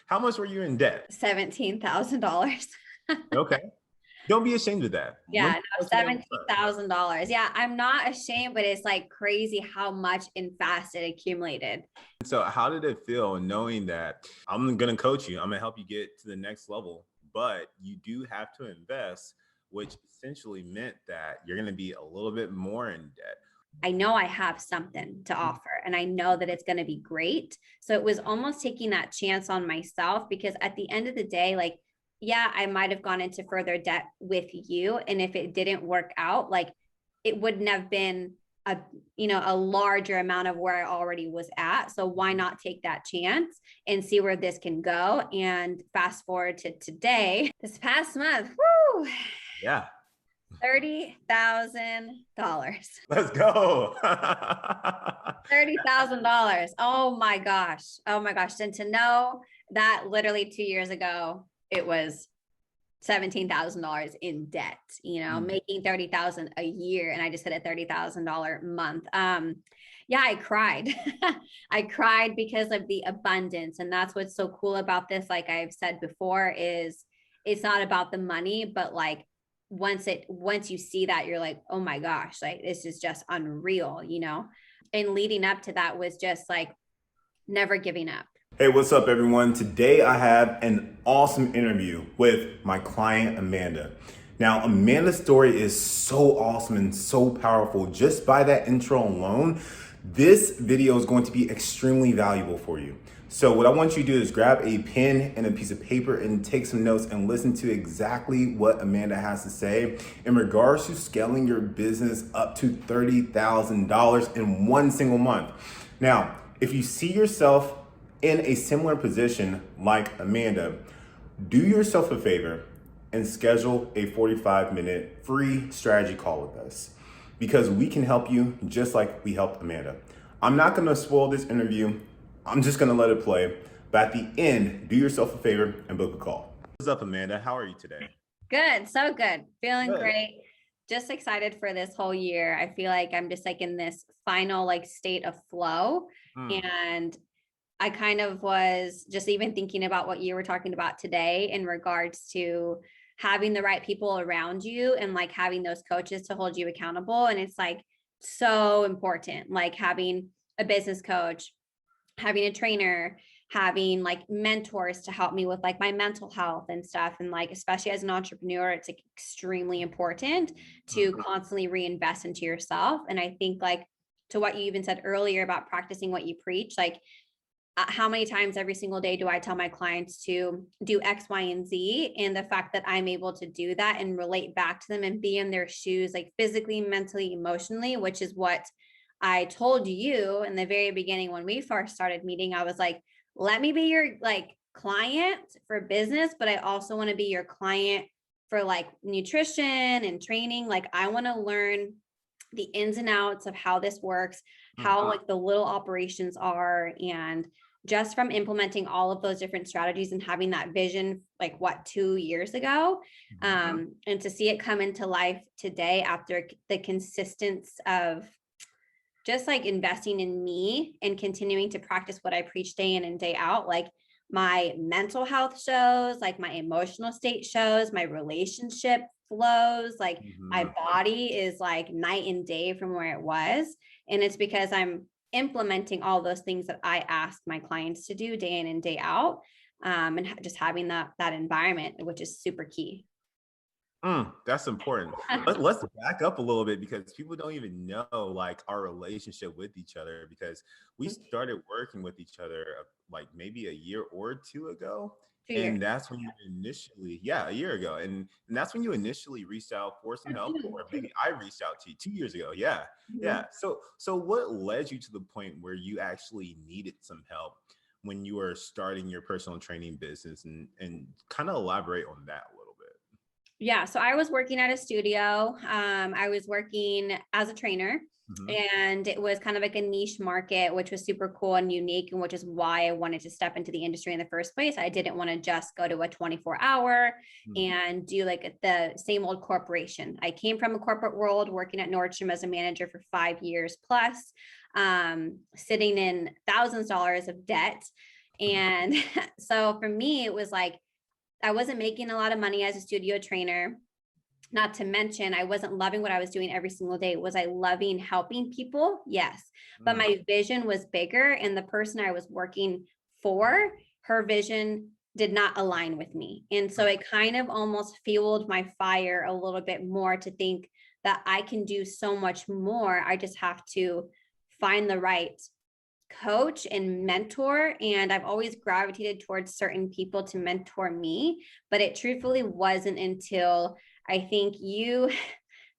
How much were you in debt? $17,000. Okay. Don't be ashamed of that. Yeah, When no, people say I'm $17,000. Yeah, I'm not ashamed, but it's like crazy how much in fast it accumulated. So how did it feel knowing that I'm going to coach you, I'm going to help you get to the next level, but you do have to invest, which essentially meant that you're going to be a little bit more in debt. I know I have something to offer and I know that it's going to be great. So it was almost taking that chance on myself because at the end of the day, like, yeah, I might have gone into further debt with you. And if it didn't work out, like it wouldn't have been a, a larger amount of where I already was at. So why not take that chance and see where this can go? And fast forward to today, this past month, whoo, Yeah. $30,000. Let's go. $30,000. Oh my gosh. Oh my gosh. And to know that literally 2 years ago, it was $17,000 in debt, making 30,000 a year. And I just hit a $30,000 month. Yeah, I cried. I cried because of the abundance. And that's what's so cool about this. Like I've said before, is it's not about the money, but like once you see that, you're like, oh my gosh, like this is just unreal. And leading up to that was just like never giving up. Hey, what's up, everyone? Today I have an awesome interview with my client, Amanda. Now, Amanda's story is so awesome and so powerful. Just by that intro alone, this video is going to be extremely valuable for you. So what I want you to do is grab a pen and a piece of paper and take some notes and listen to exactly what Amanda has to say in regards to scaling your business up to $30,000 in one single month. Now, if you see yourself in a similar position like Amanda, do yourself a favor and schedule a 45-minute free strategy call with us because we can help you just like we helped Amanda. I'm not going to spoil this interview. I'm just going to let it play. But at the end, do yourself a favor and book a call. What's up, Amanda? How are you today? Good. So good. Feeling Good. great. Just excited for this whole year. I feel like I'm just like in this final like state of flow. And I kind of was just even thinking about what you were talking about today in regards to having the right people around you and like having those coaches to hold you accountable. And it's like so important, like having a business coach, having a trainer, having like mentors to help me with like my mental health and stuff. And like, especially as an entrepreneur, it's like extremely important to constantly reinvest into yourself. And I think like to what you even said earlier about practicing what you preach, like how many times every single day do I tell my clients to do X, Y, and Z? And the fact that I'm able to do that and relate back to them and be in their shoes, like physically, mentally, emotionally, which is what I told you in the very beginning when we first started meeting. I was like, let me be your like client for business, but I also want to be your client for like nutrition and training. Like I want to learn the ins and outs of how this works, how like the little operations are. And just from implementing all of those different strategies and having that vision, like 2 years ago, and to see it come into life today after the consistency of just like investing in me and continuing to practice what I preach day in and day out, like my mental health shows, like my emotional state shows, my relationship flows, like my body is like night and day from where it was. And it's because I'm implementing all those things that I ask my clients to do day in and day out. And just having that environment, which is super key. That's important. Let's back up a little bit because people don't even know like our relationship with each other because we started working with each other like maybe a year or two ago. 2 years. And that's when you initially, a year ago. And that's when you initially reached out for some help, or maybe I reached out to you 2 years ago. Yeah. Yeah. So what led you to the point where you actually needed some help when you were starting your personal training business and kind of elaborate on that a little bit? Yeah. So I was working at a studio. I was working as a trainer and it was kind of like a niche market, which was super cool and unique. And which is why I wanted to step into the industry in the first place. I didn't want to just go to a 24-hour and do like the same old corporation. I came from a corporate world working at Nordstrom as a manager for 5 years plus, sitting in thousands of dollars of debt. And so for me, it was like, I wasn't making a lot of money as a studio trainer. Not to mention, I wasn't loving what I was doing every single day. Was I loving helping people? Yes. But my vision was bigger, and the person I was working for, her vision did not align with me. And so it kind of almost fueled my fire a little bit more to think that I can do so much more. I just have to find the right coach and mentor. And I've always gravitated towards certain people to mentor me, but it truthfully wasn't until I think you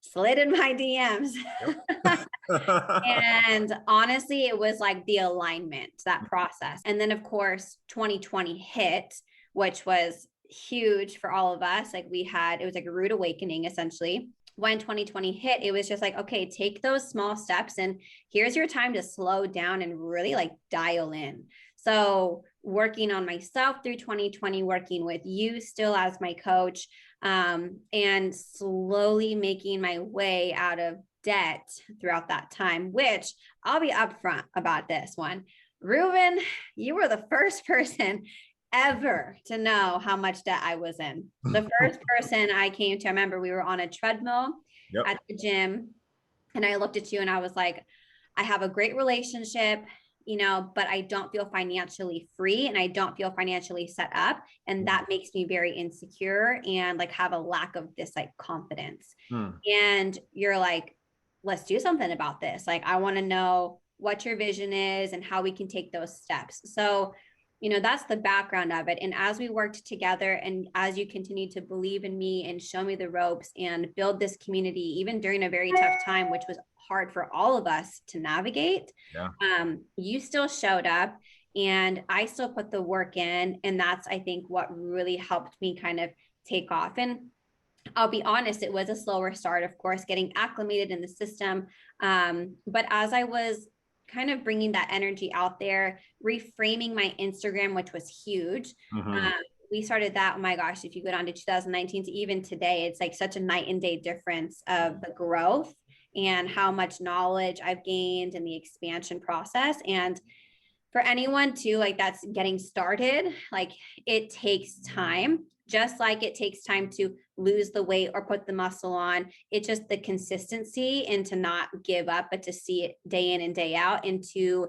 slid in my DMs. And honestly, it was like the alignment, that process. And then of course, 2020 hit, which was huge for all of us. Like it was like a rude awakening essentially. When 2020 hit, it was just like, okay, take those small steps and here's your time to slow down and really like dial in. So working on myself through 2020, working with you still as my coach, and slowly making my way out of debt throughout that time, which I'll be upfront about this one. Ruben, you were the first person ever to know how much debt I was in. The first person I came to, I remember we were on a treadmill at the gym, and I looked at you and I was like, I have a great relationship, but I don't feel financially free and I don't feel financially set up. And that makes me very insecure and like have a lack of this like confidence. And you're like, let's do something about this. Like, I want to know what your vision is and how we can take those steps. So, that's the background of it. And as we worked together and as you continue to believe in me and show me the ropes and build this community, even during a very tough time, which was hard for all of us to navigate, you still showed up and I still put the work in. And that's, I think, what really helped me kind of take off. And I'll be honest, it was a slower start, of course, getting acclimated in the system. But as I was kind of bringing that energy out there, reframing my Instagram, which was huge. We started that, oh my gosh, if you go down to 2019 to even today, it's like such a night and day difference of the growth and how much knowledge I've gained in the expansion process. And for anyone too, like that's getting started, like it takes time, just like it takes time to lose the weight or put the muscle on. It's just the consistency and to not give up, but to see it day in and day out and to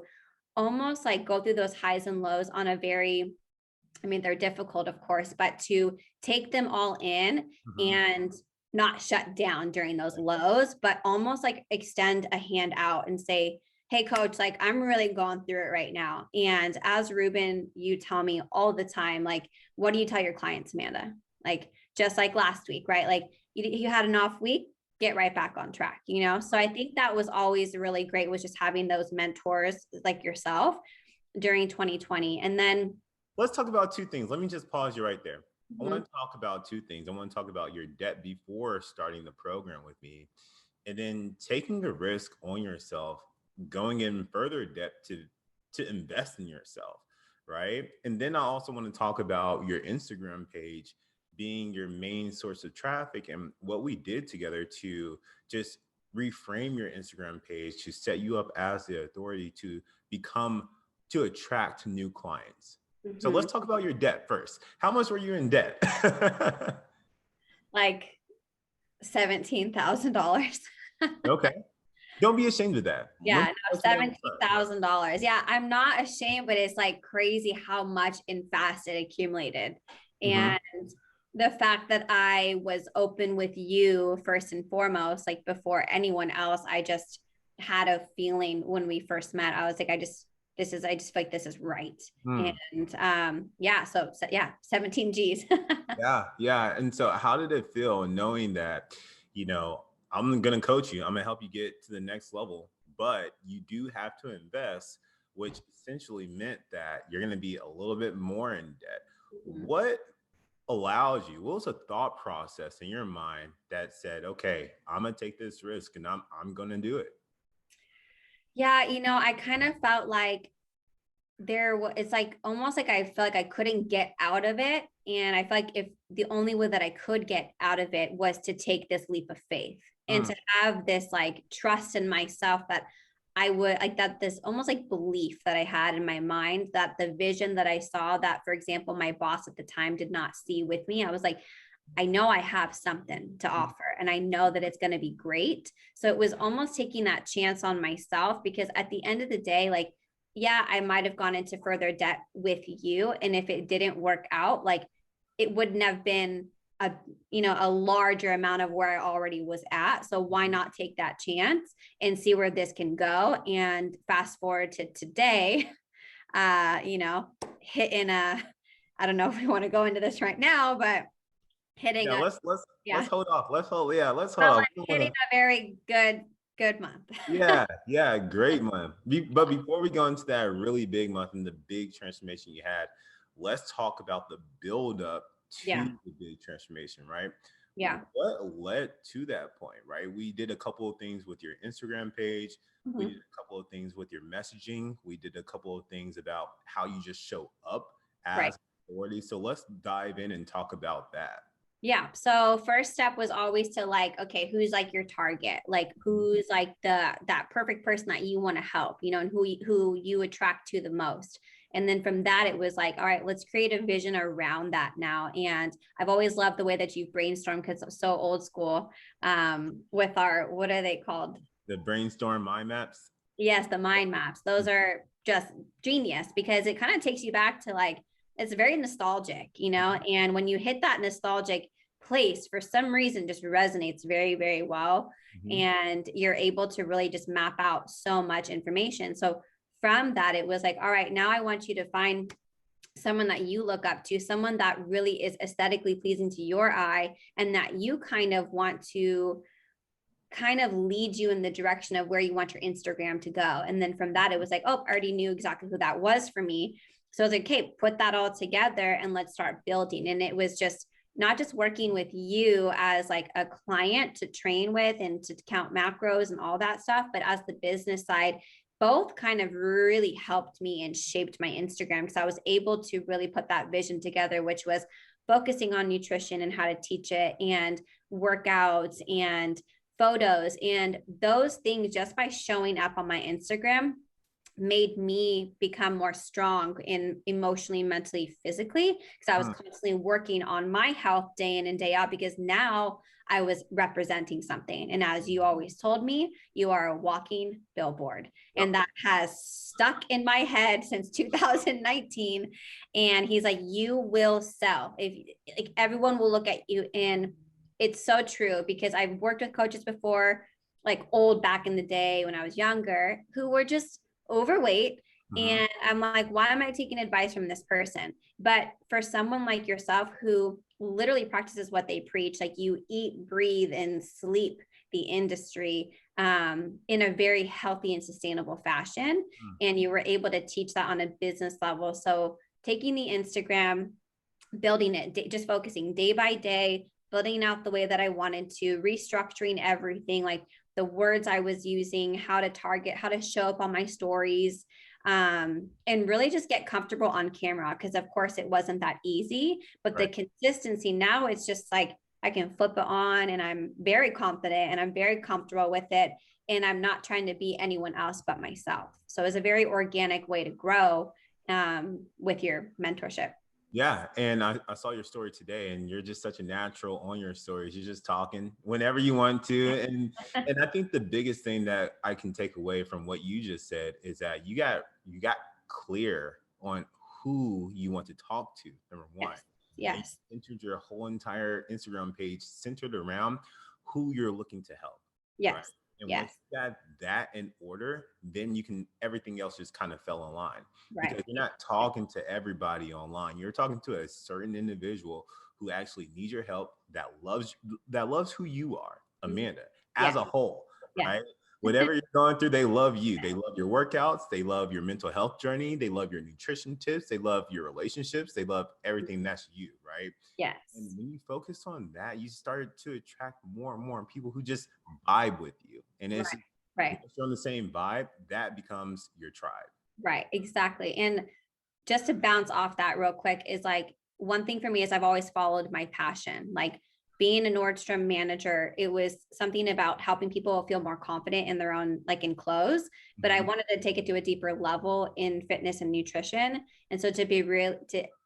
almost like go through those highs and lows on a very, they're difficult, of course, but to take them all in and not shut down during those lows, but almost like extend a hand out and say, hey coach, like I'm really going through it right now. And as Ruben, you tell me all the time, like, what do you tell your clients, Amanda? Like, just like last week, right? Like you had an off week, get right back on track, So I think that was always really great, was just having those mentors like yourself during 2020. And then let's talk about two things. Let me just pause you right there. I want to talk about two things. I want to talk about your debt before starting the program with me, and then taking a risk on yourself, going in further depth to invest in yourself, right? And then I also want to talk about your Instagram page being your main source of traffic and what we did together to just reframe your Instagram page to set you up as the authority to attract new clients. So let's talk about your debt first. How much were you in debt? Like $17,000. Okay. Don't be ashamed of that. Yeah, no, $17,000. Yeah, I'm not ashamed, but it's like crazy how much and fast it accumulated. And the fact that I was open with you first and foremost, like before anyone else, I just had a feeling when we first met. I was like, I just feel like this is right. And so 17 G's. Yeah. And so how did it feel knowing that, I'm going to coach you, I'm going to help you get to the next level, but you do have to invest, which essentially meant that you're going to be a little bit more in debt. What was a thought process in your mind that said, okay, I'm going to take this risk and I'm going to do it? Yeah, I kind of felt like it's like almost like I felt like I couldn't get out of it. And I feel like if the only way that I could get out of it was to take this leap of faith and to have this like trust in myself that I would like that this almost like belief that I had in my mind that the vision that I saw that, for example, my boss at the time did not see with me. I was like, I know I have something to offer and I know that it's going to be great. So it was almost taking that chance on myself because at the end of the day, like, yeah, I might have gone into further debt with you. And if it didn't work out, like it wouldn't have been a, a larger amount of where I already was at. So why not take that chance and see where this can go? And fast forward to today, hitting I don't know if we want to go into this right now, but hitting Yeah, a let's hold off. Let's hold well, off. like hitting a very good month. Yeah, great month. But before we go into that really big month and the big transformation you had, let's talk about the build up to Yeah. the big transformation, right? Yeah. What led to that point, right? We did a couple of things with your Instagram page. We Mhm. did a couple of things with your messaging. We did a couple of things about how you just show up Right. as authority. So let's dive in and talk about that. Yeah. So first step was always to like, okay, who's like your target? Like who's like that perfect person that you want to help, and who you attract to the most. And then from that, it was like, all right, let's create a vision around that now. And I've always loved the way that you've brainstormed because it's so old school with our, what are they called? The brainstorm mind maps. Yes, the mind maps. Those are just genius because it kind of takes you back to like, it's very nostalgic, and when you hit that nostalgic place, for some reason, just resonates very, very well. Mhm. And you're able to really just map out so much information. So from that, it was like, all right, now I want you to find someone that you look up to, someone that really is aesthetically pleasing to your eye, and that you kind of want to kind of lead you in the direction of where you want your Instagram to go. And then from that, it was like, oh, I already knew exactly who that was for me. So I was like, okay, put that all together and let's start building. And it was just not just working with you as like a client to train with and to count macros and all that stuff, but as the business side, both kind of really helped me and shaped my Instagram because I was able to really put that vision together, which was focusing on nutrition and how to teach it and workouts and photos and those things just by showing up on my Instagram made me become more strong in emotionally, mentally, physically, because I was constantly working on my health day in and day out because now I was representing something. And as you always told me, you are a walking billboard. And that has stuck in my head since 2019. And he's like, you will sell. If like everyone will look at you and it's so true because I've worked with coaches before, like old back in the day when I was younger, who were just overweight. And I'm like, why am I taking advice from this person? But for someone like yourself who literally practices what they preach, like you eat, breathe, and sleep the industry in a very healthy and sustainable fashion. And you were able to teach that on a business level. So taking the Instagram, building it, just focusing day by day, building out the way that I wanted to, restructuring everything, like the words I was using, how to target, how to show up on my stories, and really just get comfortable on camera. Because of course it wasn't that easy, but the consistency now it's just like I can flip it on and I'm very confident and I'm very comfortable with it. And I'm not trying to be anyone else but myself. So it's a very organic way to grow with your mentorship. Yeah, and I saw your story today, and you're just such a natural on your stories. You're just talking whenever you want to, and I think the biggest thing that I can take away from what you just said is that you got clear on who you want to talk to. Number one, and Yes. you entered your whole entire Instagram page centered around who you're looking to help. Yes. Right? And Yes. once you got that in order, then you can everything else just kind of fell in line. Right. Because you're not talking to everybody online. You're talking to a certain individual who actually needs your help, that loves who you are, Amanda, as a whole, right? Whatever you're going through, they love you. They love your workouts. They love your mental health journey. They love your nutrition tips. They love your relationships. They love everything that's you, right? Yes. And when you focus on that, you started to attract more and more people who just vibe with you. And it's right. If you're on the same vibe, that becomes your tribe. Right. Exactly. And just to bounce off that real quick is like one thing for me is I've always followed my passion. Like being a Nordstrom manager, it was something about helping people feel more confident in their own, like in clothes, but I wanted to take it to a deeper level in fitness and nutrition. And so to be real,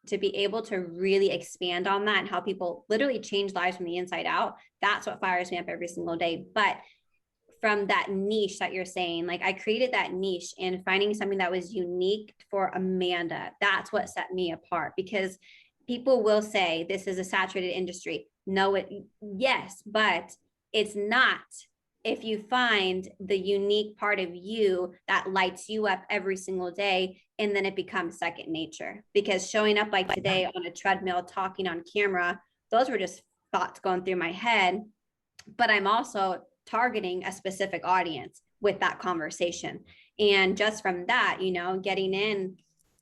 to be able to really expand on that and how people literally change lives from the inside out, that's what fires me up every single day. But from that niche that you're saying, like I created that niche and finding something that was unique for Amanda, that's what set me apart. Because people will say this is a saturated industry. No, yes, but it's not if you find the unique part of you that lights you up every single day, and then it becomes second nature. Because showing up like today on a treadmill, talking on camera, those were just thoughts going through my head. But I'm also targeting a specific audience with that conversation. And just from that, getting in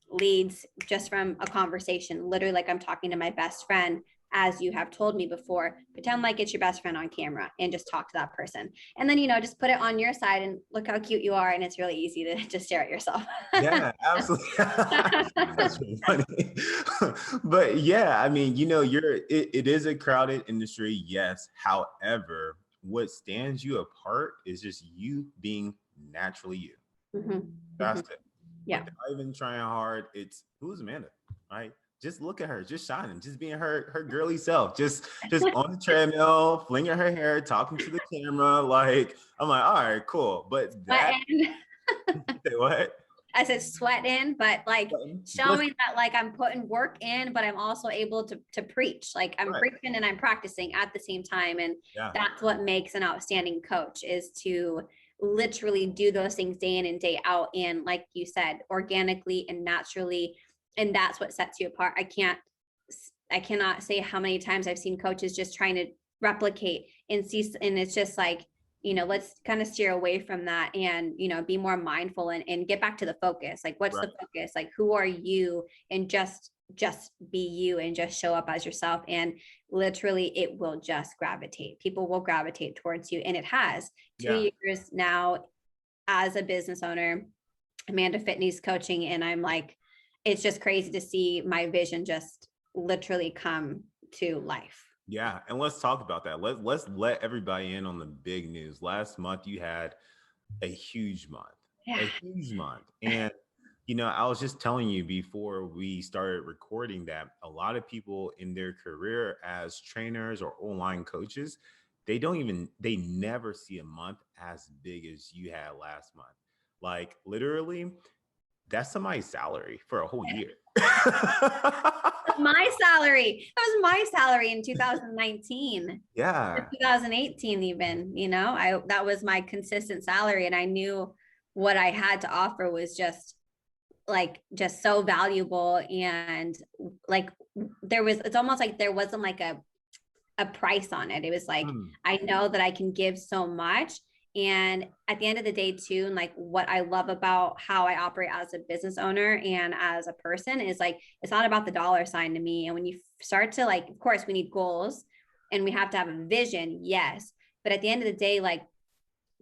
leads just from a conversation, literally like I'm talking to my best friend, as you have told me before, pretend like it's your best friend on camera and just talk to that person. And then, just put it on your side and look how cute you are. And it's really easy to just stare at yourself. Yeah, absolutely. That's really funny. But yeah, I mean, it is a crowded industry. Yes. However, what stands you apart is just you being naturally you. That's it. Yeah. Without even trying hard. It's who's Amanda, right? Just look at her, just shining, just being her girly self, just on the treadmill, flinging her hair, talking to the camera. Like, I'm like, all right, cool. But that, what? I said sweating, but like showing that like I'm putting work in, but I'm also able to preach. Like I'm preaching and I'm practicing at the same time. And that's what makes an outstanding coach, is to literally do those things day in and day out. And like you said, organically and naturally. And that's what sets you apart. I cannot say how many times I've seen coaches just trying to replicate and it's just like, let's kind of steer away from that and, be more mindful and get back to the focus. Like, what's the focus? Like, who are you? And just be you and just show up as yourself. And literally it will just gravitate. People will gravitate towards you. And it has 2 years now as a business owner, Amanda Fitness coaching. And I'm like, it's just crazy to see my vision just literally come to life. Yeah. And let's talk about that. Let's let everybody in on the big news. Last month you had a huge month, a huge month. And, I was just telling you before we started recording that a lot of people in their career as trainers or online coaches, they never see a month as big as you had last month. Like literally, that's somebody's salary for a whole year. My salary. That was my salary in 2019. Yeah. 2018 even, that was my consistent salary. And I knew what I had to offer was just so valuable. And like, it's almost like there wasn't like a price on it. It was like, I know that I can give so much. And at the end of the day too, and like what I love about how I operate as a business owner and as a person is like, it's not about the dollar sign to me. And when you start to like, of course we need goals and we have to have a vision. Yes. But at the end of the day, like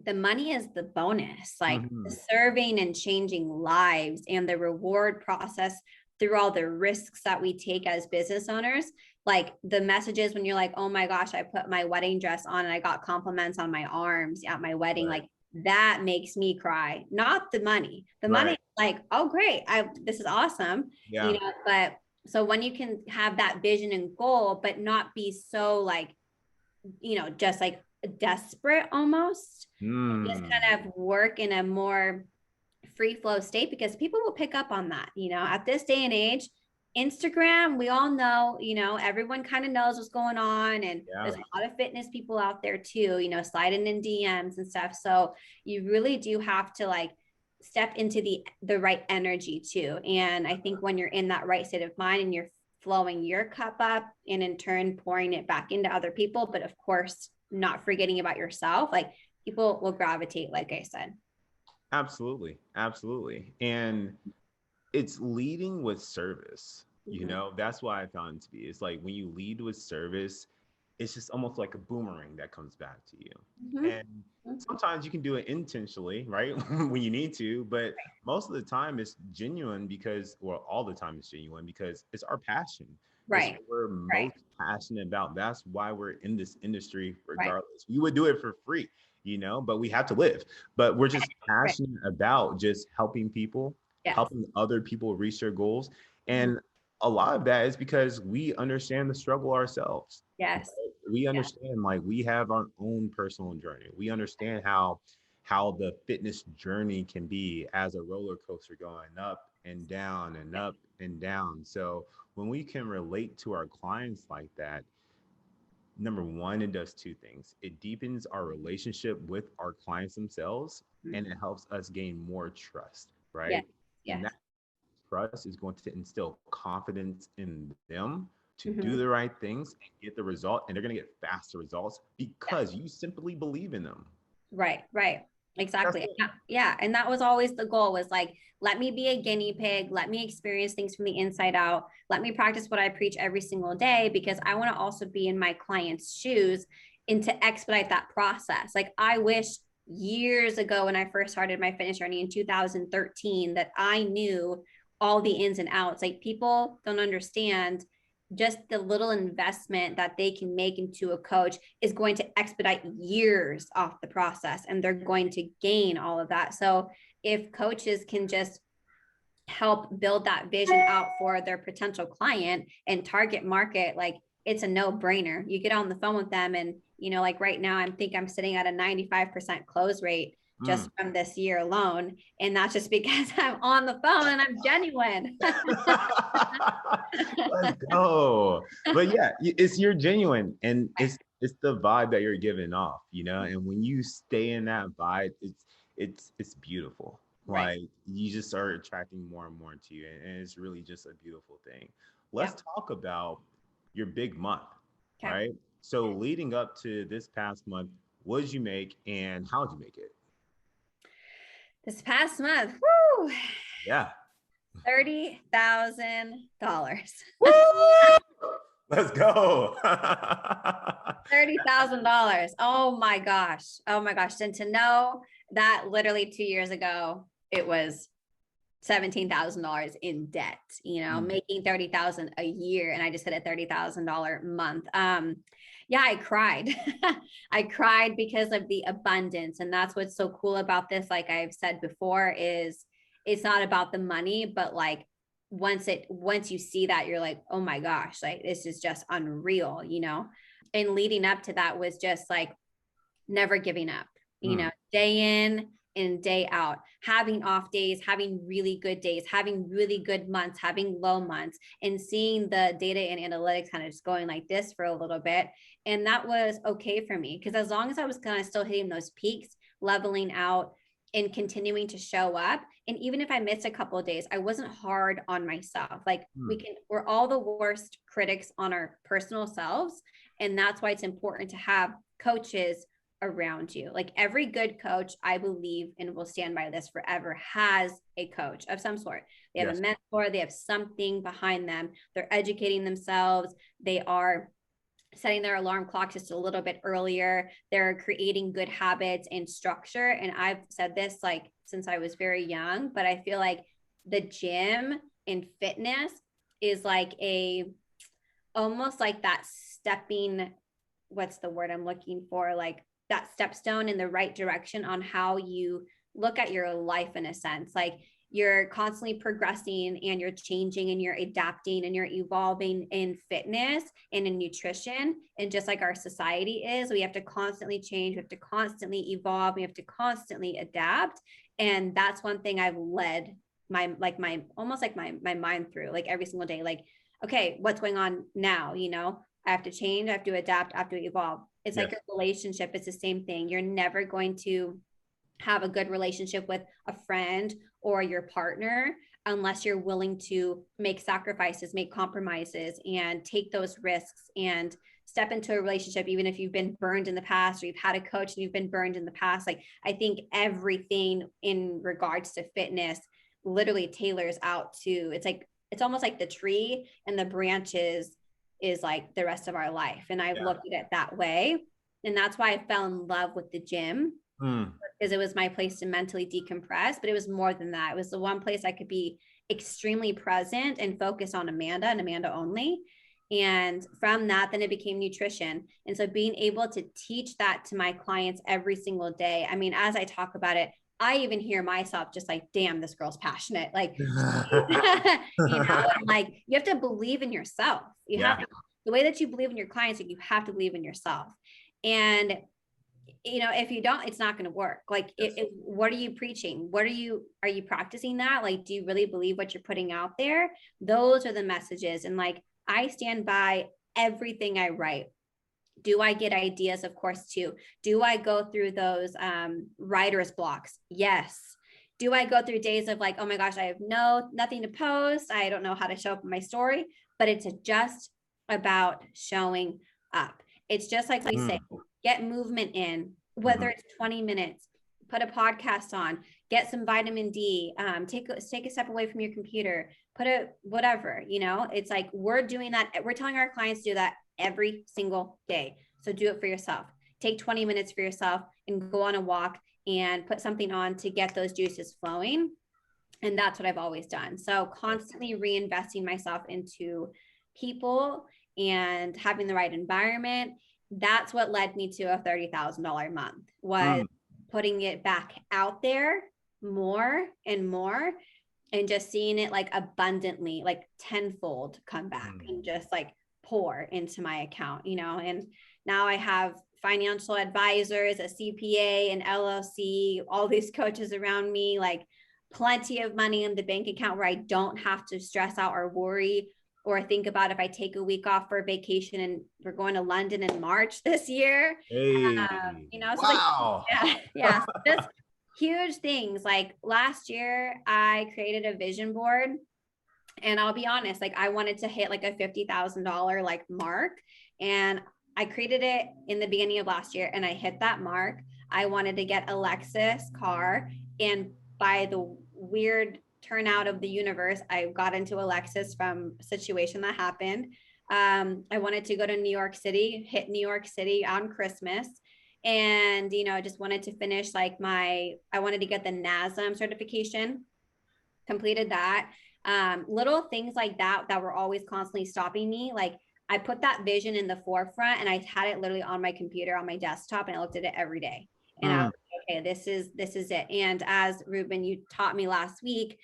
the money is the bonus, like the serving and changing lives and the reward process through all the risks that we take as business owners. Like the messages when you're like, oh my gosh, I put my wedding dress on and I got compliments on my arms at my wedding. Like that makes me cry, not the money. The money, like, oh great, this is awesome. But so when you can have that vision and goal, but not be so like, just like desperate almost, just kind of work in a more free flow state, because people will pick up on that, at this day and age. Instagram, we all know, everyone kind of knows what's going on. And there's a lot of fitness people out there too, sliding in DMs and stuff. So you really do have to like step into the right energy too. And I think when you're in that right state of mind and you're flowing your cup up and in turn pouring it back into other people, but of course, not forgetting about yourself, like people will gravitate, like I said. Absolutely. Absolutely. And it's leading with service. That's why I found it to be. It's like when you lead with service, it's just almost like a boomerang that comes back to you. And sometimes you can do it intentionally, right? when you need to, but most of the time it's genuine all the time it's genuine because it's our passion. It's Right. what we're Right. most passionate about. That's why we're in this industry Right. regardless. We would do it for free, but we have to live. But we're just Right. passionate about just helping people, Yes. helping other people reach their goals. Mhm. And a lot of that is because we understand the struggle ourselves. Yes. We Yes. understand, like, we have our own personal journey. We understand how the fitness journey can be as a roller coaster going up and down and Yes. up and down. So when we can relate to our clients like that, number one, it does two things. It deepens our relationship with our clients themselves, Mhm. and it helps us gain more trust, Yes. right? And Yes. that trust is going to instill confidence in them to do Mhm. the right things and get the result. And they're going to get faster results Yes. because you simply believe in them. Right, right. That's Exactly. it. Yeah, yeah. And that was always the goal, was like, let me be a guinea pig. Let me experience things from the inside out. Let me practice what I preach every single day, because I want to also be in my client's shoes and to expedite that process. Like, I wish years ago when I first started my fitness journey in 2013 that I knew all the ins and outs. Like, people don't understand just the little investment that they can make into a coach is going to expedite years off the process, and they're going to gain all of that. So if coaches can just help build that vision out for their potential client and target market, like, it's a no-brainer. You get on the phone with them, and like right now, I'm sitting at a 95% close rate just Mm. from this year alone, and that's just because I'm on the phone and I'm genuine. Let's go. But yeah, it's you're genuine, and it's the vibe that you're giving off, and when you stay in that vibe, it's beautiful. Right. Like, you just are attracting more and more to you, and it's really just a beautiful thing. Let's Yep. talk about your big month, Okay. right? So leading up to this past month, what did you make and how did you make it? This past month, whoo, Yeah. $30,000. Woo! Let's go. $30,000. Oh my gosh. Oh my gosh. And to know that literally 2 years ago, it was $17,000 in debt, Mm. making 30,000 a year. And I just hit a $30,000 month. Yeah, I cried. I cried because of the abundance. And that's what's so cool about this. Like I've said before, is it's not about the money, but like, once you see that, you're like, oh my gosh, like this is just unreal. And leading up to that was just like never giving up, Mm. day in and day out, having off days, having really good days, having really good months, having low months, and seeing the data and analytics kind of just going like this for a little bit. And that was okay for me, because as long as I was kind of still hitting those peaks, leveling out, and continuing to show up, and even if I missed a couple of days, I wasn't hard on myself. Like, Mm. we're all the worst critics on our personal selves, and that's why it's important to have coaches around you. Like, every good coach, I believe, and will stand by this forever, has a coach of some sort. They have a Yes. mentor, they have something behind them. They're educating themselves. They are setting their alarm clock just a little bit earlier. They're creating good habits and structure. And I've said this like since I was very young, but I feel like the gym and fitness is like almost like that stepping, what's the word I'm looking for? Like that stepstone in the right direction on how you look at your life, in a sense. Like, you're constantly progressing and you're changing and you're adapting and you're evolving in fitness and in nutrition. And just like our society is, we have to constantly change, we have to constantly evolve, we have to constantly adapt. And that's one thing I've led my almost like my mind through, like every single day. Like, okay, what's going on now? I have to change, I have to adapt, I have to evolve. It's like Yes. a relationship, it's the same thing. You're never going to have a good relationship with a friend or your partner unless you're willing to make sacrifices, make compromises, and take those risks and step into a relationship, even if you've been burned in the past, or you've had a coach and you've been burned in the past. Like, I think everything in regards to fitness literally tailors out to, it's almost like the tree, and the branches is like the rest of our life. And I've Yeah. looked at it that way. And that's why I fell in love with the gym, Mm. because it was my place to mentally decompress. But it was more than that. It was the one place I could be extremely present and focus on Amanda and Amanda only. And from that, then it became nutrition. And so being able to teach that to my clients every single day. I mean, as I talk about it, I even hear myself just like, damn, this girl's passionate. Like, you know, and like you have to believe in yourself. You have to, the way that you believe in your clients, like you have to believe in yourself. And you know, if you don't, it's not going to work. Like, what are you preaching? Are you practicing that? Like, do you really believe what you're putting out there? Those are the messages. And like, I stand by everything I write. Do I get ideas? Of course, too. Do I go through those writer's blocks? Yes. Do I go through days of like, oh my gosh, I have nothing to post. I don't know how to show up in my story, but it's just about showing up. It's just like we say, get movement in, whether it's 20 minutes, put a podcast on, get some vitamin D, take a step away from your computer, put a whatever, you know, it's like we're doing that. We're telling our clients to do that every single day. So do it for yourself. Take 20 minutes for yourself and go on a walk and put something on to get those juices flowing. And that's what I've always done. So constantly reinvesting myself into people and having the right environment. That's what led me to a $30,000 a month, was putting it back out there more and more, and just seeing it like abundantly, like tenfold come back and just like pour into my account, you know. And now I have financial advisors, a CPA, an LLC, all these coaches around me, like plenty of money in the bank account where I don't have to stress out or worry or think about if I take a week off for vacation. And we're going to London in March this year. Hey, You know, so wow. like, yeah, just huge things. Like last year, I created a vision board, and I'll be honest, like I wanted to hit like a $50,000 like mark, and I created it in the beginning of last year, and I hit that mark. I wanted to get a Lexus car, and by the weird turnout of the universe, I got into a Lexus from a situation that happened. I wanted to go to New York City, hit New York City on Christmas. And, you know, I just wanted to finish like I wanted to get the NASM certification, completed that. Little things like that were always constantly stopping me. Like I put that vision in the forefront, and I had it literally on my computer, on my desktop, and I looked at it every day. And I was like, okay, this is it. And as Ruben, you taught me last week,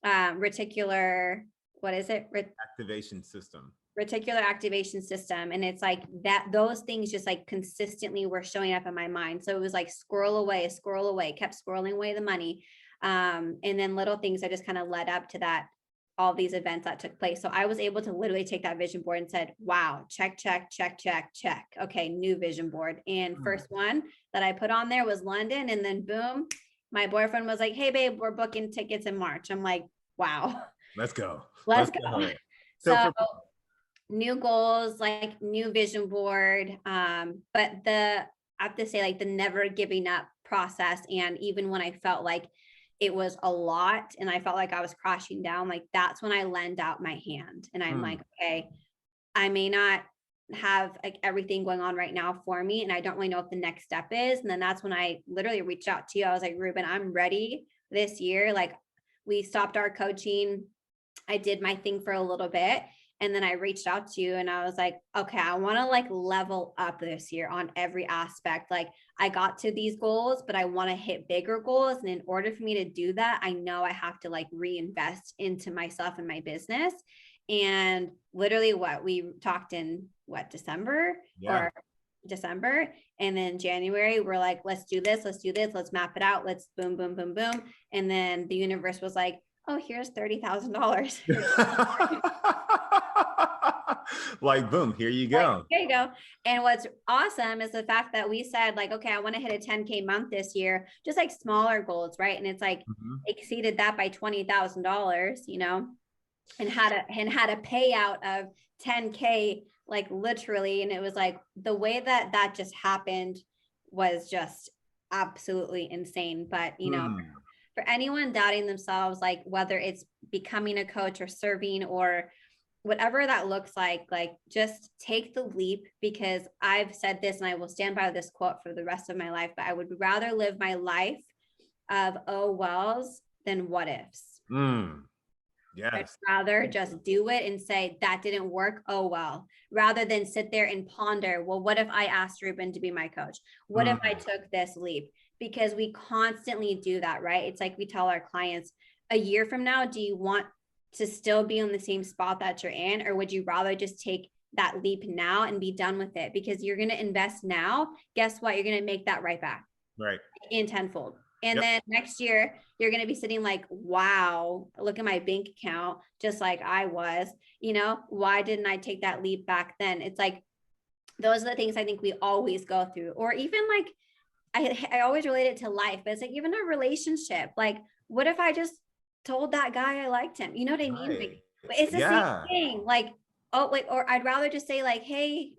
reticular, what is it? Activation system. Reticular activation system. And it's like that, those things just like consistently were showing up in my mind. So it was like squirrel away, kept squirreling away the money. And then little things that just kind of led up to that, all these events that took place. So I was able to literally take that vision board and said, wow, check, check, check, check, check. Okay, new vision board. And first one that I put on there was London. And then boom, my boyfriend was like, hey babe, we're booking tickets in March. I'm like, wow. Let's go. Let's go. So new goals, like new vision board. But I have to say, like the never giving up process. And even when I felt like it was a lot and I felt like I was crashing down, like that's when I lend out my hand, and I'm like, okay, I may not have like everything going on right now for me, and I don't really know what the next step is. And then that's when I literally reached out to you. I was like, Ruben, I'm ready this year. Like we stopped our coaching. I did my thing for a little bit, and then I reached out to you and I was like, okay, I want to like level up this year on every aspect. Like I got to these goals, but I want to hit bigger goals. And in order for me to do that, I know I have to like reinvest into myself and my business. And literally we talked in December. And then January, we're like, let's do this. Let's map it out. Let's boom, boom, boom, boom. And then the universe was like, oh, here's $30,000. Like, boom, here you go. Like, here you go. And what's awesome is the fact that we said like, okay, I want to hit a 10K month this year, just like smaller goals. Right. And it's like exceeded that by $20,000, you know, and had a payout of 10K, like literally. And it was like the way that just happened was just absolutely insane. But, you know, for anyone doubting themselves, like whether it's becoming a coach or serving or whatever that looks like just take the leap, because I've said this and I will stand by this quote for the rest of my life, but I would rather live my life of oh wells than what ifs. I'd Yes. rather just do it and say that didn't work. Oh, well, rather than sit there and ponder, well, what if I asked Ruben to be my coach? What if I Mm, took this leap? Because we constantly do that, right? It's like we tell our clients, a year from now, do you want to still be in the same spot that you're in? Or would you rather just take that leap now and be done with it? Because you're going to invest now. Guess what? You're going to make that right back right. in tenfold. And Yep. then next year, you're going to be sitting like, wow, look at my bank account, just like I was, why didn't I take that leap back then? It's like, those are the things I think we always go through. Or even like, I always relate it to life, but it's like even a relationship. Like, what if I just told that guy I liked him? You know what I mean? Right. Like, it's the same Yeah. thing. Like, oh, wait, or I'd rather just say like, hey,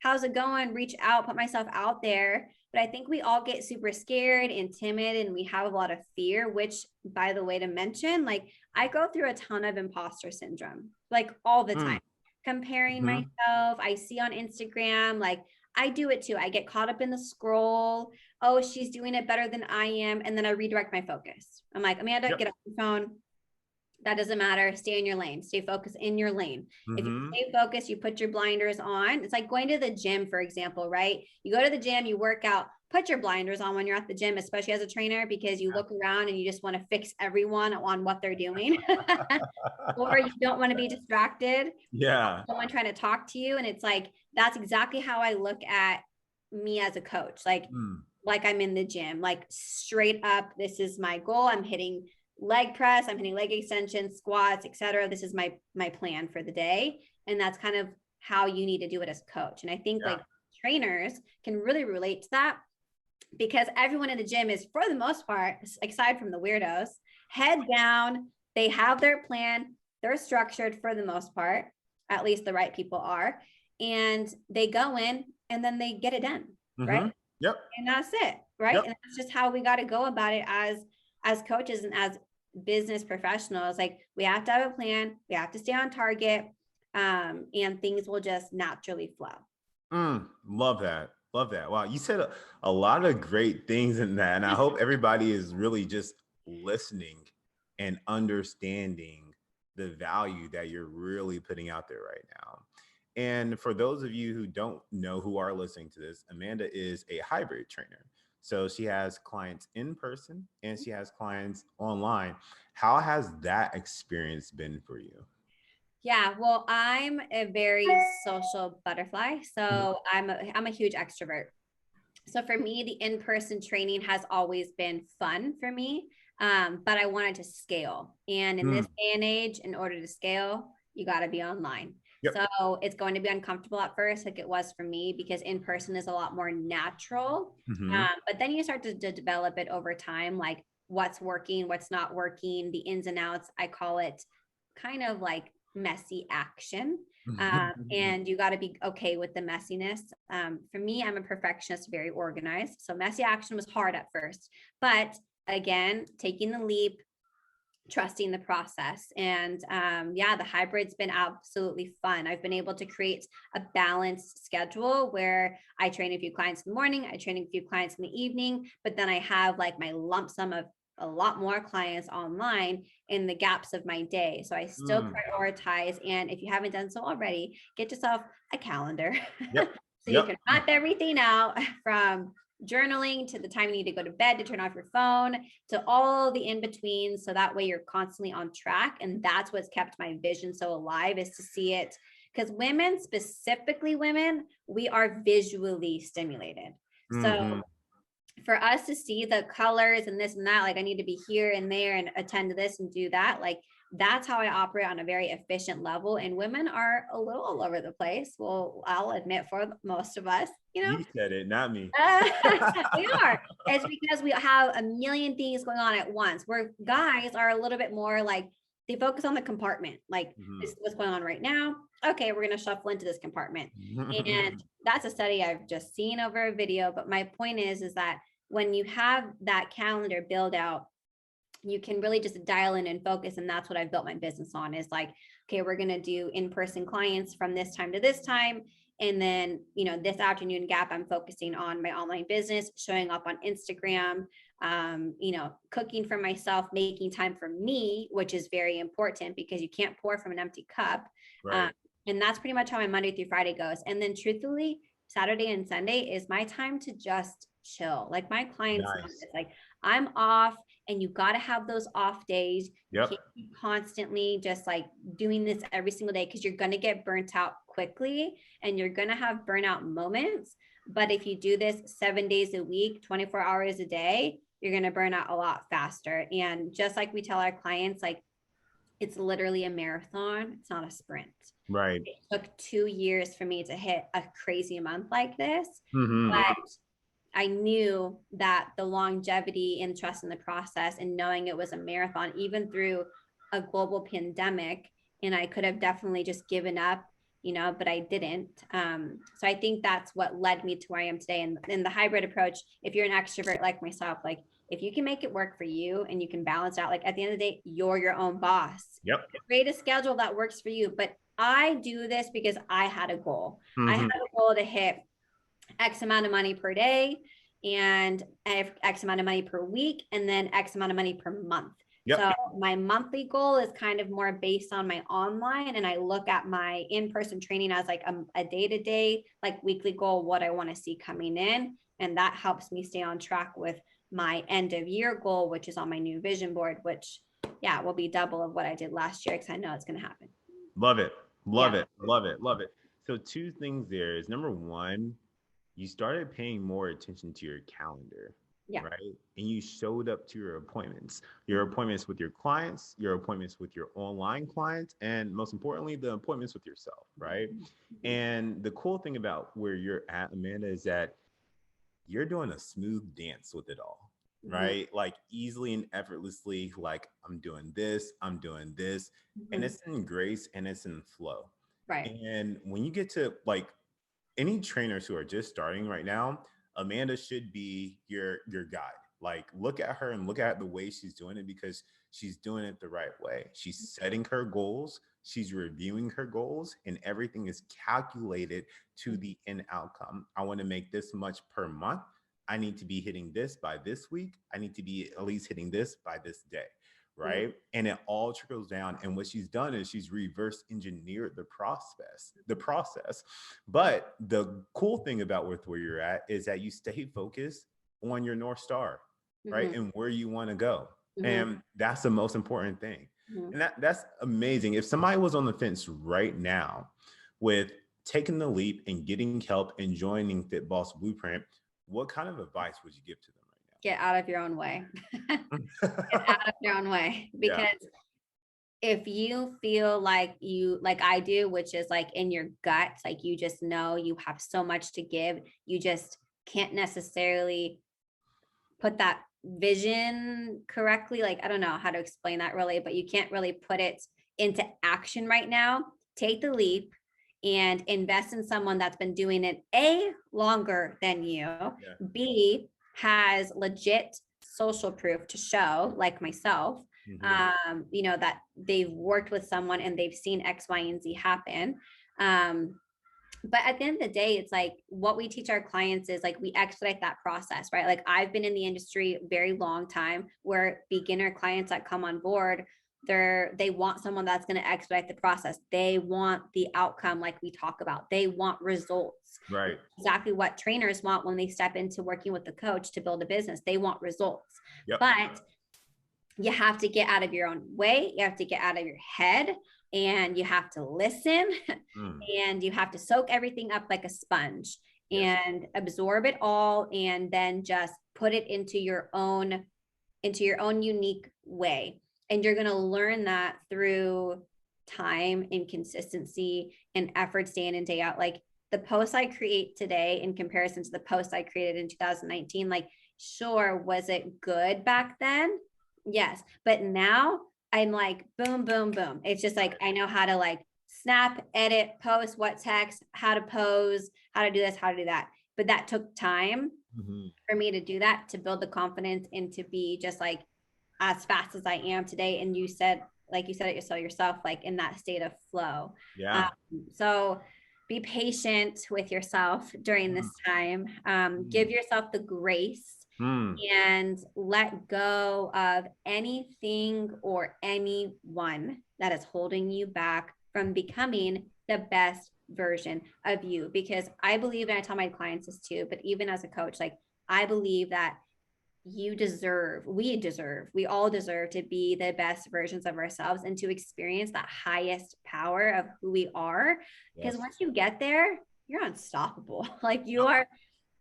how's it going? Reach out, put myself out there. But I think we all get super scared and timid, and we have a lot of fear, which, by the way, to mention, like I go through a ton of imposter syndrome, like all the time, Mm, comparing mhm. myself. I see on Instagram, like I do it too. I get caught up in the scroll. Oh, she's doing it better than I am. And then I redirect my focus. I'm like, Amanda, Yep. get off your phone. That doesn't matter. Stay in your lane. Stay focused in your lane. If you Hmm. stay focused, you put your blinders on. It's like going to the gym, for example, right? You go to the gym, you work out, put your blinders on when you're at the gym, especially as a trainer, because you look around and you just want to fix everyone on what they're doing. Or you don't want to be distracted. Yeah. Someone trying to talk to you. And it's like, that's exactly how I look at me as a coach. Mm, Like I'm in the gym, like straight up, this is my goal. I'm hitting leg press, I'm hitting leg extensions, squats, etc. This is my plan for the day. And that's kind of how you need to do it as coach. And I think yeah. like trainers can really relate to that, because everyone in the gym is, for the most part, aside from the weirdos, head down. They have their plan. They're structured for the most part. At least the right people are. And they go in and then they get it done, right? Hmm. Yep. And that's it, right? Yep. And that's just how we got to go about it as coaches and as business professionals. Like we have to have a plan. We have to stay on target, and things will just naturally flow. Love that. Love that. Wow. You said a lot of great things in that. And I hope everybody is really just listening and understanding the value that you're really putting out there right now. And for those of you who don't know, who are listening to this, Amanda is a hybrid trainer. So she has clients in person and she has clients online. How has that experience been for you? Yeah, well, I'm a very social butterfly, Mhm. so I'm a huge extrovert. So for me, the in-person training has always been fun for me, but I wanted to scale. And in this Mm. day and age, in order to scale, you got to be online. Yep. So it's going to be uncomfortable at first, like it was for me, because in person is a lot more natural. Hmm. But then you start to develop it over time, like what's working, what's not working, the ins and outs. I call it kind of like messy action. And you got to be okay with the messiness. For me, I'm a perfectionist, very organized. So messy action was hard at first, but again, taking the leap, trusting the process. And yeah, the hybrid's been absolutely fun. I've been able to create a balanced schedule where I train a few clients in the morning, I train a few clients in the evening, but then I have like my lump sum of a lot more clients online in the gaps of my day. So I still Mm. prioritize. And if you haven't done so already, get yourself a calendar Yep. so you Yep. can map everything out, from journaling to the time you need to go to bed to turn off your phone to all the in between. So that way you're constantly on track. And that's what's kept my vision so alive, is to see it. Because women, specifically women, we are visually stimulated. Hmm. So for us to see the colors and this and that, like I need to be here and there and attend to this and do that, like that's how I operate on a very efficient level. And women are a little all over the place. Well, I'll admit, for most of us, You said it, not me. we are. It's because we have a million things going on at once, where guys are a little bit more like, they focus on the compartment. Like, this is what's going on right now. Okay, we're going to shuffle into this compartment. And that's a study I've just seen over a video. But my point is that when you have that calendar build out, you can really just dial in and focus. And that's what I've built my business on, is like, okay, we're going to do in-person clients from this time to this time. And then, this afternoon gap, I'm focusing on my online business, showing up on Instagram, cooking for myself, making time for me, which is very important because you can't pour from an empty cup. Right. And that's pretty much how my Monday through Friday goes. And then truthfully, Saturday and Sunday is my time to just chill. Like my clients know Nice. this, like I'm off, and you got to have those off days. You Yep. can't be constantly just like doing this every single day, because you're going to get burnt out quickly and you're going to have burnout moments. But if you do this 7 days a week, 24 hours a day, you're going to burn out a lot faster. And just like we tell our clients, like it's literally a marathon, it's not a sprint. Right. It took 2 years for me to hit a crazy month like this. Mm-hmm. But I knew that the longevity and trust in the process, and knowing it was a marathon, even through a global pandemic, and I could have definitely just given up, but I didn't. So I think that's what led me to where I am today. And in the hybrid approach, if you're an extrovert like myself, like if you can make it work for you and you can balance out, like at the end of the day, you're your own boss. Yep. Create a schedule that works for you. But I do this because I had a goal. Mm-hmm. I had a goal to hit X amount of money per day and X amount of money per week, and then X amount of money per month. Yep. So my monthly goal is kind of more based on my online, and I look at my in-person training as like a day-to-day, like weekly goal, what I want to see coming in. And that helps me stay on track with my end of year goal, which is on my new vision board, which will be double of what I did last year, because I know it's going to happen. Love it. Love it. Love it. Love it. So 2 things there is, number 1, you started paying more attention to your calendar, right? And you showed up to your appointments with your clients, your appointments with your online clients, and most importantly, the appointments with yourself, right? And the cool thing about where you're at, Amanda, is that you're doing a smooth dance with it all, right? Like easily and effortlessly, like I'm doing this, and it's in grace and it's in flow. Right. And when you get to like any trainers who are just starting right now, Amanda should be your guide. Like look at her and look at the way she's doing it, because she's doing it the right way. She's setting her goals, she's reviewing her goals, and everything is calculated to the end outcome. I want to make this much per month. I need to be hitting this by this week. I need to be at least hitting this by this day. Right. And it all trickles down. And what she's done is she's reverse engineered the process. But the cool thing about where you're at is that you stay focused on your North Star, right? And where you want to go. And that's the most important thing. And that's amazing. If somebody was on the fence right now with taking the leap and getting help and joining Fit Boss Blueprint, what kind of advice would you give to them? Get out of your own way. Get out of your own way. Because if you feel like I do, which is like in your gut, like you just know you have so much to give, you just can't necessarily put that vision correctly. Like, I don't know how to explain that really, but you can't really put it into action right now. Take the leap and invest in someone that's been doing it A, longer than you, B, has legit social proof to show, like myself, that they've worked with someone and they've seen X, Y, and Z happen. But at the end of the day, it's like what we teach our clients is like we expedite that process, right? Like I've been in the industry a very long time, where beginner clients that come on board, they want someone that's going to expedite the process. They want the outcome, like we talk about. They want results. Right. Exactly what trainers want when they step into working with the coach to build a business. They want results. But you have to get out of your own way. You have to get out of your head, and you have to listen and you have to soak everything up like a sponge and absorb it all, and then just put it into your own unique way. And you're going to learn that through time and consistency and efforts day in and day out. Like the posts I create today in comparison to the posts I created in 2019, like, sure, was it good back then? Yes. But now I'm like, boom, boom, boom. It's just like, I know how to like snap, edit, post, what text, how to pose, how to do this, how to do that. But that took time for me to do that, to build the confidence and to be just like as fast as I am today. And you said it yourself, like in that state of flow. So be patient with yourself during this time. Give yourself the grace and let go of anything or anyone that is holding you back from becoming the best version of you. Because I believe, and I tell my clients this too, but even as a coach, like I believe that we all deserve to be the best versions of ourselves and to experience that highest power of who we are. Because once you get there, you're unstoppable. Like you are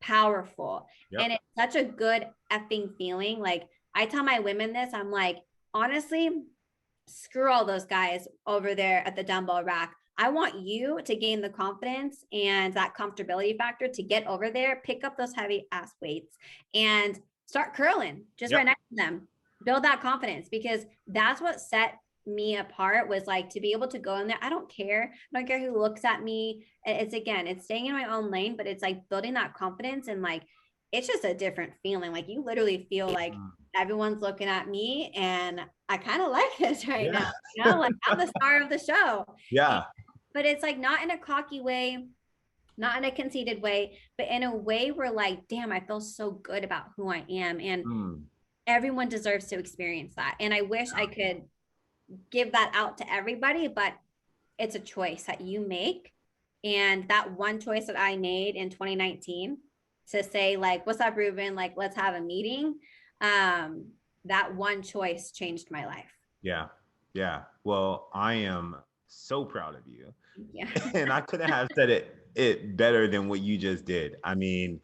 powerful. And it's such a good effing feeling. Like I tell my women this, I'm like, honestly, screw all those guys over there at the dumbbell rack. I want you to gain the confidence and that comfortability factor to get over there, pick up those heavy ass weights and start curling just right next to them. Build that confidence, because that's what set me apart, was like to be able to go in there. I don't care who looks at me. It's staying in my own lane, but it's like building that confidence, and like it's just a different feeling. Like you literally feel like everyone's looking at me and I kind of like this right now, like I'm the star of the show. But it's like not in a cocky way, not in a conceited way, but in a way where like, damn, I feel so good about who I am. And everyone deserves to experience that. And I wish I could give that out to everybody, but it's a choice that you make. And that one choice that I made in 2019 to say like, what's up, Ruben? Like, let's have a meeting. That one choice changed my life. Yeah. Well, I am so proud of you. And I couldn't have said it better than what you just did. I mean,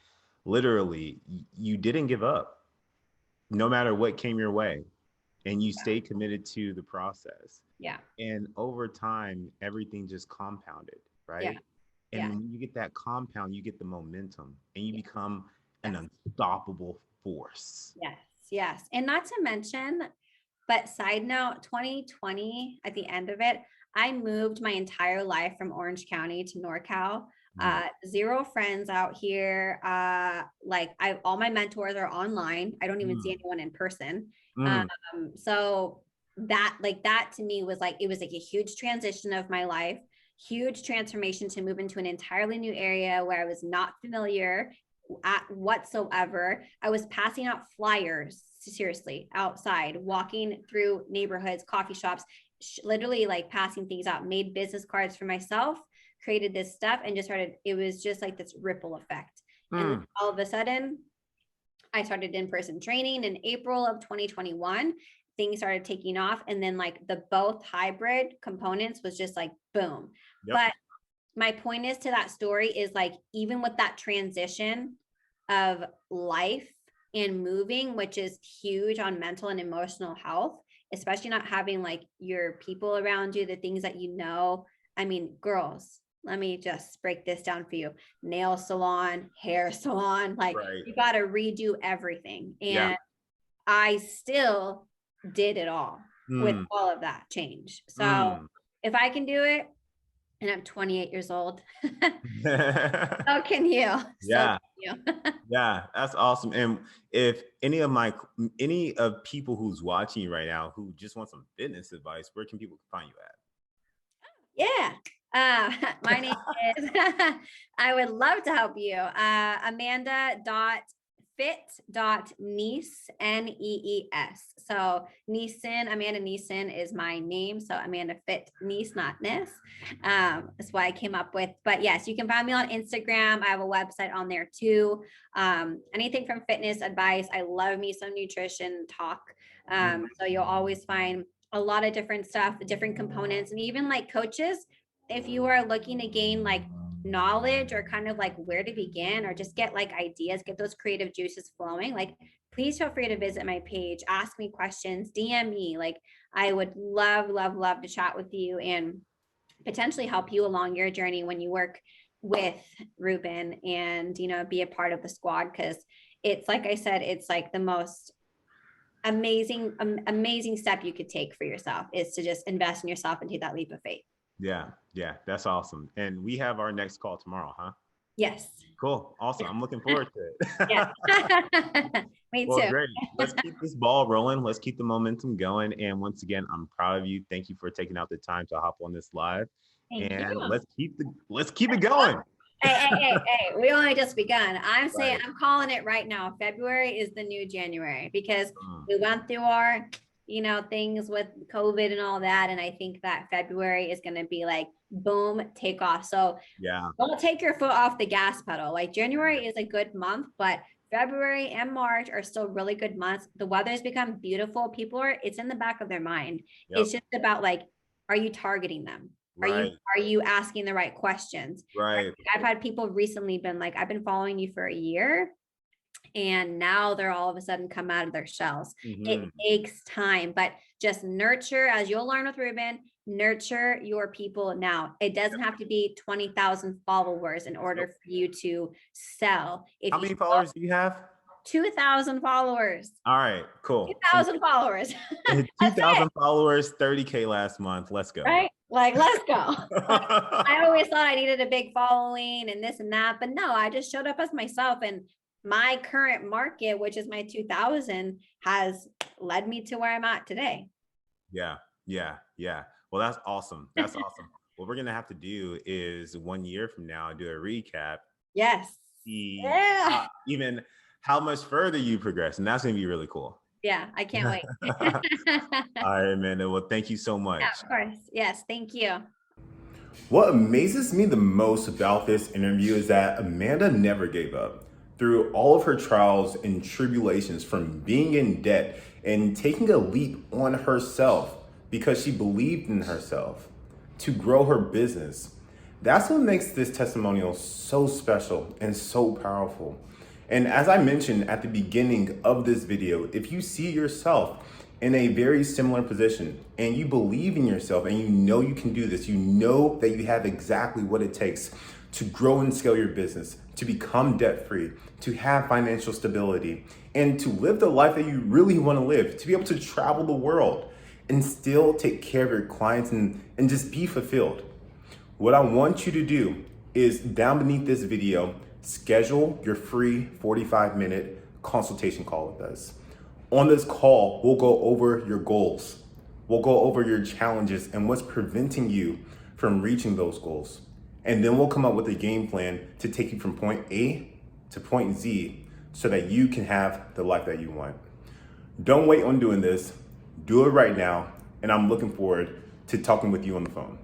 literally, you didn't give up no matter what came your way, and you stayed committed to the process. And over time, everything just compounded, right? And when you get that compound, you get the momentum and you become an unstoppable force. Yes. And not to mention, but side note, 2020, at the end of it, I moved my entire life from Orange County to NorCal. Zero friends out here. All my mentors are online. I don't even see anyone in person. So that to me was like, it was like a huge transition of my life, huge transformation to move into an entirely new area where I was not familiar at whatsoever. I was passing out flyers, seriously, outside, walking through neighborhoods, coffee shops, literally like passing things out, made business cards for myself, created this stuff, and just started, it was just like this ripple effect. And all of a sudden I started in-person training in April of 2021. Things started taking off. And then like the both hybrid components was just like, boom. But my point is to that story is like, even with that transition of life and moving, which is huge on mental and emotional health, especially not having like your people around you, the things that you know. I mean, girls, let me just break this down for you. Nail salon, hair salon, like you got to redo everything. And I still did it all with all of that change. So if I can do it, and I'm 28 years old, so can you? Yeah, that's awesome. And if any of people who's watching right now who just want some fitness advice, where can people find you at? My name is, I would love to help you. Amanda.fit.nees, Nees. So Amanda Neeson is my name. So Amanda Fit Nees, not Nis. That's why I came up with, but yes, you can find me on Instagram. I have a website on there too. Anything from fitness advice. I love me some nutrition talk. So you'll always find a lot of different stuff, different components, and even like coaches, if you are looking to gain like knowledge or kind of like where to begin, or just get like ideas, get those creative juices flowing, like please feel free to visit my page, ask me questions, DM me. Like I would love to chat with you and potentially help you along your journey when you work with Ruben, and be a part of the squad, because it's like I said, it's like the most amazing step you could take for yourself is to just invest in yourself and take that leap of faith. Yeah, that's awesome. And we have our next call tomorrow, huh? Yes. Cool. Awesome. I'm looking forward to it. Yeah. Me too. Great. Let's keep this ball rolling. Let's keep the momentum going. And once again, I'm proud of you. Thank you for taking out the time to hop on this live. Thank you. and let's keep it going. Hey, we only just begun. I'm saying, Right. I'm calling it right now. February is the new January because Mm, we went through our, things with COVID and all that. And I think that February is going to be like, boom, take off. So yeah. don't take your foot off the gas pedal. Like January is a good month, but February and March are still really good months. The weather's become beautiful. It's in the back of their mind. Yep. It's just about like, are you targeting them? Right. Are you asking the right questions? Right. I've had people recently been like, I've been following you for a year and now they're all of a sudden come out of their shells. It takes time, but just nurture, as you'll learn with Ruben, nurture your people now. It doesn't have to be 20,000 followers in order for you to sell. How many followers do you have? 2,000 followers. All right, cool. 2,000 followers. 2,000 followers, 30K last month. Let's go. Right? Like, let's go. I always thought I needed a big following and this and that, but no, I just showed up as myself, and my current market, which is my 2,000, has led me to where I'm at today. Yeah. Well, that's awesome. That's awesome. What we're gonna have to do is 1 year from now do a recap. Yes. See Yeah. how much further you progress, and that's gonna be really cool. Yeah, I can't wait. All right, Amanda. Well, thank you so much. Yeah, of course. Yes, thank you. What amazes me the most about this interview is that Amanda never gave up. Through all of her trials and tribulations, from being in debt and taking a leap on herself because she believed in herself to grow her business. That's what makes this testimonial so special and so powerful. And as I mentioned at the beginning of this video, if you see yourself in a very similar position and you believe in yourself and you know you can do this, you know that you have exactly what it takes to grow and scale your business, to become debt-free, to have financial stability, and to live the life that you really want to live, to be able to travel the world and still take care of your clients and just be fulfilled. What I want you to do is down beneath this video, schedule your free 45-minute consultation call with us. On this call, we'll go over your goals. We'll go over your challenges and what's preventing you from reaching those goals. And then we'll come up with a game plan to take you from point A to point Z so that you can have the life that you want. Don't wait on doing this. Do it right now. And I'm looking forward to talking with you on the phone.